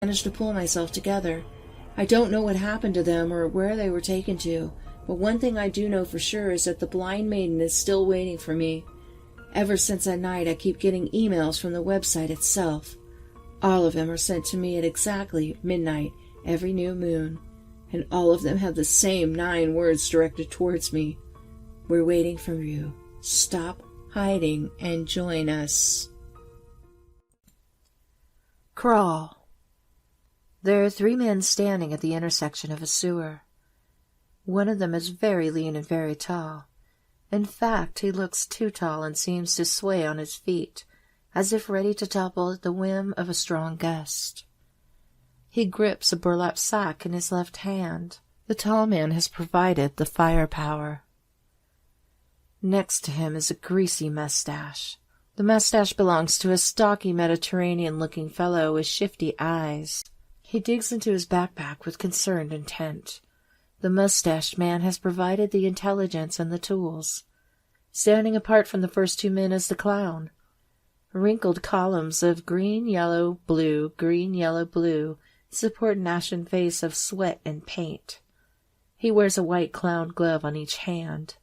managed to pull myself together. I don't know what happened to them or where they were taken to, but one thing I do know for sure is that the blind maiden is still waiting for me. Ever since that night, I keep getting emails from the website itself. All of them are sent to me at exactly midnight every new moon, and all of them have the same 9 words directed towards me. We're waiting for you. Stop hiding and join us. Crawl. There are 3 men standing at the intersection of a sewer. One of them is very lean and very tall. In fact, he looks too tall and seems to sway on his feet, as if ready to topple at the whim of a strong gust. He grips a burlap sack in his left hand. The tall man has provided the firepower. Next to him is a greasy mustache. The mustache belongs to a stocky Mediterranean-looking fellow with shifty eyes. He digs into his backpack with concerned intent. The mustached man has provided the intelligence and the tools. Standing apart from the first 2 men is the clown. Wrinkled columns of green, yellow, blue support an ashen face of sweat and paint. He wears a white clown glove on each hand.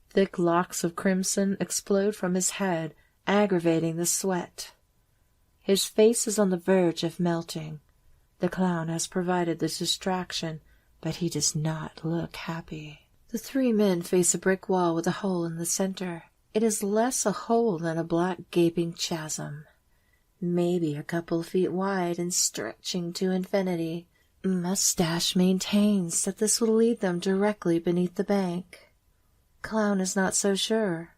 Thick locks of crimson explode from his head, aggravating the sweat. His face is on the verge of melting. The clown has provided the distraction, but he does not look happy. The 3 men face a brick wall with a hole in the center. It is less a hole than a black gaping chasm, maybe a couple of feet wide and stretching to infinity. Mustache maintains that this will lead them directly beneath the bank. Clown is not so sure.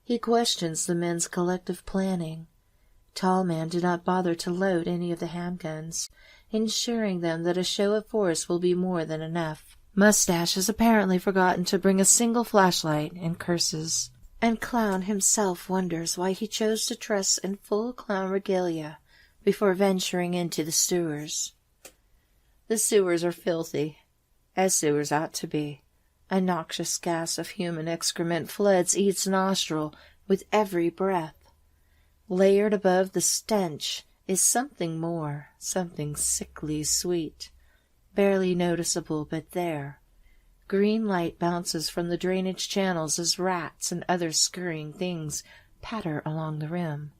He questions the men's collective planning. Tall man did not bother to load any of the handguns, ensuring them that a show of force will be more than enough. Mustache has apparently forgotten to bring a single flashlight and curses. And Clown himself wonders why he chose to dress in full clown regalia before venturing into the sewers. The sewers are filthy, as sewers ought to be. A noxious gas of human excrement floods each nostril with every breath. Layered above the stench is something more, something sickly sweet, barely noticeable but there. Green light bounces from the drainage channels as rats and other scurrying things patter along the rim.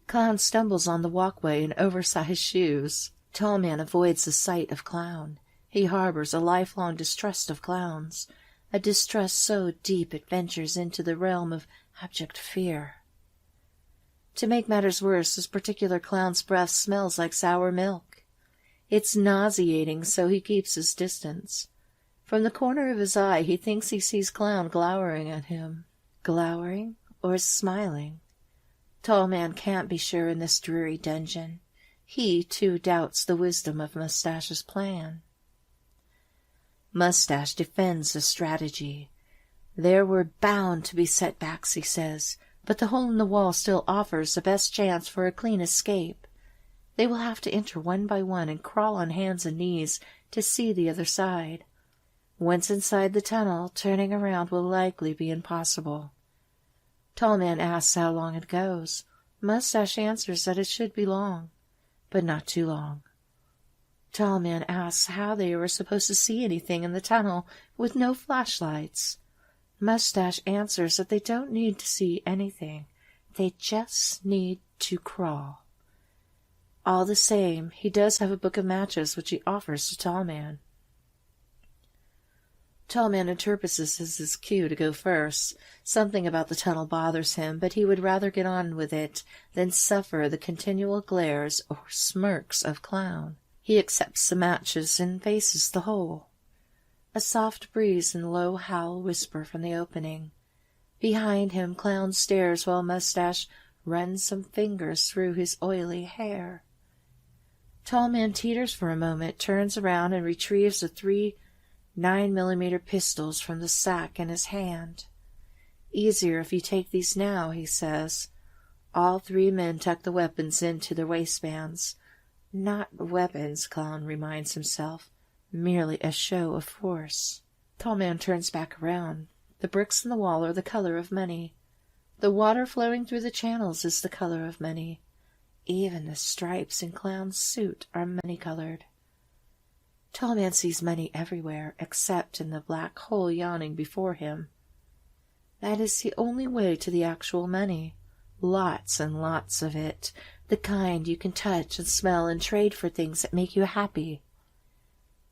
Clown stumbles on the walkway in oversized shoes. Tall man avoids the sight of Clown. He harbors a lifelong distrust of clowns, a distrust so deep it ventures into the realm of abject fear. To make matters worse, this particular clown's breath smells like sour milk. It's nauseating, so he keeps his distance. From the corner of his eye, he thinks he sees Clown glowering at him. Glowering or smiling? Tall man can't be sure in this dreary dungeon. He, too, doubts the wisdom of Mustache's plan. Mustache defends the strategy. There were bound to be setbacks, he says, but the hole in the wall still offers the best chance for a clean escape. They will have to enter one by one and crawl on hands and knees to see the other side. Once inside the tunnel, turning around will likely be impossible. Tall man asks how long it goes. Mustache answers that it should be long, but not too long. Tall man asks how they were supposed to see anything in the tunnel with no flashlights. Mustache answers that they don't need to see anything. They just need to crawl. All the same, he does have a book of matches which he offers to Tall man. Tall man interprets this as his cue to go first. Something about the tunnel bothers him, but he would rather get on with it than suffer the continual glares or smirks of Clown. He accepts the matches and faces the hole. A soft breeze and low howl whisper from the opening. Behind him, Clown stares while Mustache runs some fingers through his oily hair. Tall man teeters for a moment, turns around, and retrieves the 3 9mm pistols from the sack in his hand. Easier if you take these now, he says. All 3 men tuck the weapons into their waistbands. Not weapons, Clown reminds himself. Merely a show of force. Tall man turns back around. The bricks in the wall are the color of money. The water flowing through the channels is the color of money. Even the stripes in Clown's suit are money-colored. Tall Man sees money everywhere except in the black hole yawning before him. That is the only way to the actual money. Lots and lots of it, the kind you can touch and smell and trade for things that make you happy.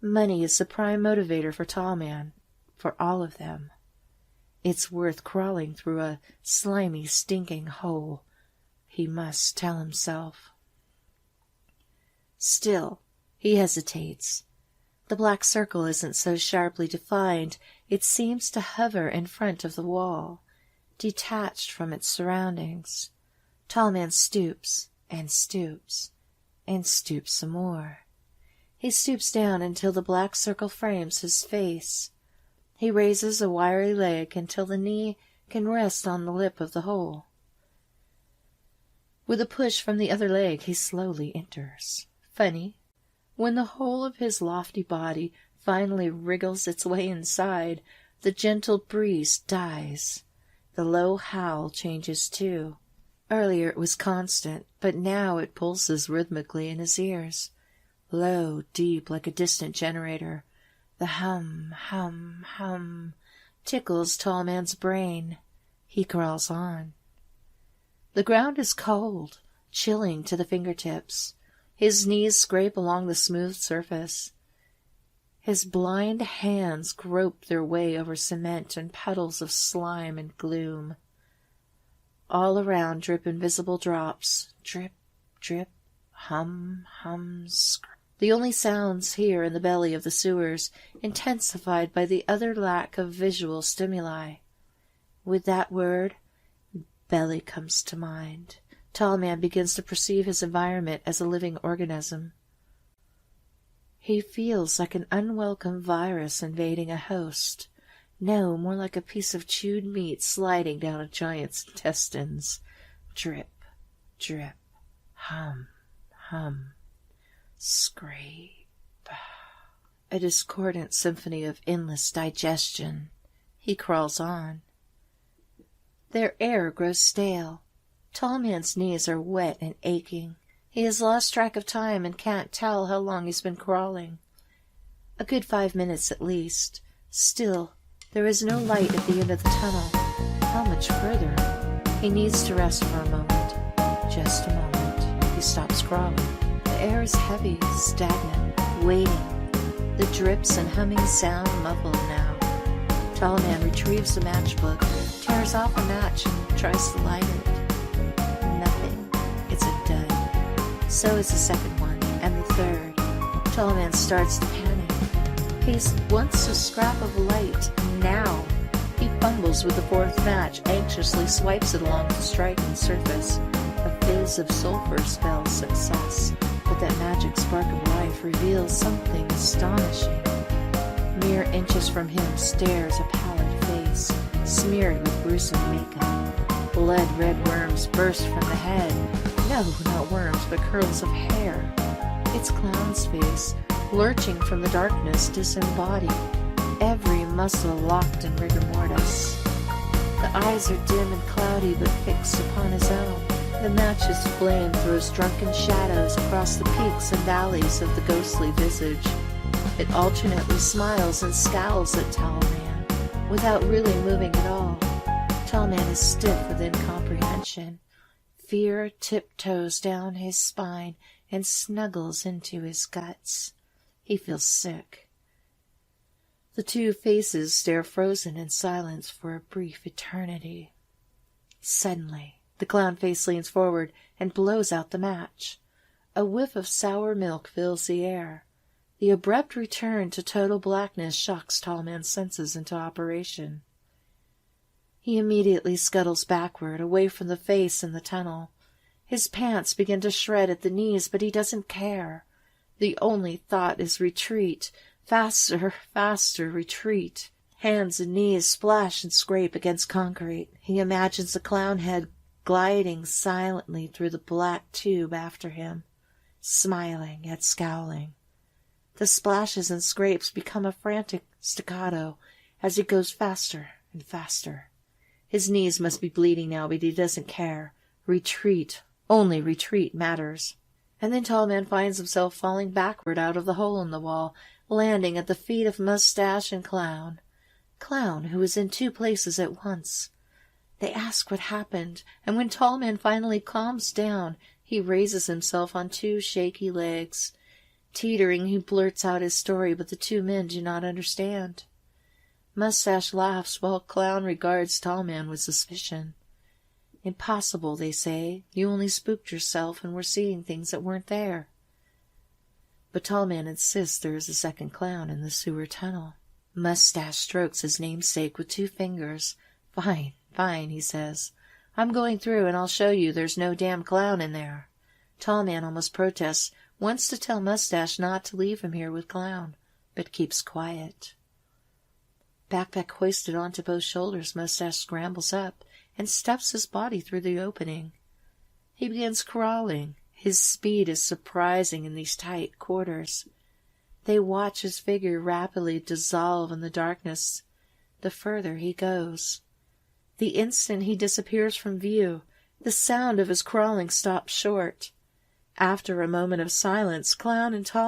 Money is the prime motivator for Tall Man, for all of them. It's worth crawling through a slimy, stinking hole, he must tell himself. Still, he hesitates. The black circle isn't so sharply defined. It seems to hover in front of the wall, detached from its surroundings. Tall Man stoops, and stoops, and stoops some more. He stoops down until the black circle frames his face. He raises a wiry leg until the knee can rest on the lip of the hole. With a push from the other leg, he slowly enters. Funny, when the whole of his lofty body finally wriggles its way inside, the gentle breeze dies. The low howl changes too. Earlier it was constant, but now it pulses rhythmically in his ears. Low, deep, like a distant generator. The hum, hum, hum tickles Tall Man's brain. He crawls on. The ground is cold, chilling to the fingertips. His knees scrape along the smooth surface. His blind hands grope their way over cement and puddles of slime and gloom. All around drip invisible drops. Drip, drip, hum, hum, scrape. The only sounds here in the belly of the sewers, intensified by the utter lack of visual stimuli. With that word, belly comes to mind. Tall Man begins to perceive his environment as a living organism. He feels like an unwelcome virus invading a host. No, more like a piece of chewed meat sliding down a giant's intestines. Drip, drip, hum, hum, scrape. A discordant symphony of endless digestion. He crawls on. Their air grows stale. Tall Man's knees are wet and aching. He has lost track of time and can't tell how long he's been crawling. A good 5 minutes at least. Still, there is no light at the end of the tunnel. How much further? He needs to rest for a moment. Just a moment. He stops crawling. The air is heavy, stagnant, waiting. The drips and humming sound muffled now. Tall Man retrieves the matchbook, tears off a match, and tries to light it. Nothing. It's a dud. So is the second one, and the third. Tall Man starts to panic. He wants a scrap of light, now. He fumbles with the fourth match, anxiously swipes it along the striking surface. A fizz of sulfur spells success, but that magic spark of life reveals something astonishing. Mere inches from him stares a pallid face, smeared with gruesome makeup. Blood-red worms burst from the head. No, not worms, but curls of hair. It's Clown's face, lurching from the darkness, disembodied. Every muscle locked in rigor mortis. The eyes are dim and cloudy, but fixed upon his own. The match's flame throws drunken shadows across the peaks and valleys of the ghostly visage. It alternately smiles and scowls at Tall Man, without really moving at all. Tall Man is stiff with incomprehension. Fear tiptoes down his spine and snuggles into his guts. He feels sick. The two faces stare frozen in silence for a brief eternity. Suddenly, the clown face leans forward and blows out the match. A whiff of sour milk fills the air. The abrupt return to total blackness shocks Tall Man's senses into operation. He immediately scuttles backward, away from the face in the tunnel. His pants begin to shred at the knees, but he doesn't care. The only thought is retreat. Faster, faster, retreat. Hands and knees splash and scrape against concrete. He imagines the clown head gliding silently through the black tube after him, smiling yet scowling. The splashes and scrapes become a frantic staccato as he goes faster and faster. His knees must be bleeding now, but he doesn't care. Retreat Only retreat matters. And then Tall Man finds himself falling backward out of the hole in the wall, landing at the feet of Mustache and Clown. Clown, who is in two places at once. They ask what happened, and when Tall Man finally calms down, he raises himself on two shaky legs. Teetering, he blurts out his story, but the two men do not understand. Mustache laughs while Clown regards Tall Man with suspicion. Impossible, they say. You only spooked yourself and were seeing things that weren't there. But Tall Man insists there is a second clown in the sewer tunnel. Mustache strokes his namesake with 2 fingers. Fine, fine, he says. I'm going through and I'll show you there's no damn clown in there. Tall Man almost protests, wants to tell Mustache not to leave him here with Clown, but keeps quiet. Backpack hoisted onto both shoulders, Mustache scrambles up and stuffs his body through the opening. He begins crawling. His speed is surprising in these tight quarters. They watch his figure rapidly dissolve in the darkness, the further he goes. The instant he disappears from view, the sound of his crawling stops short. After a moment of silence, Clown and Tall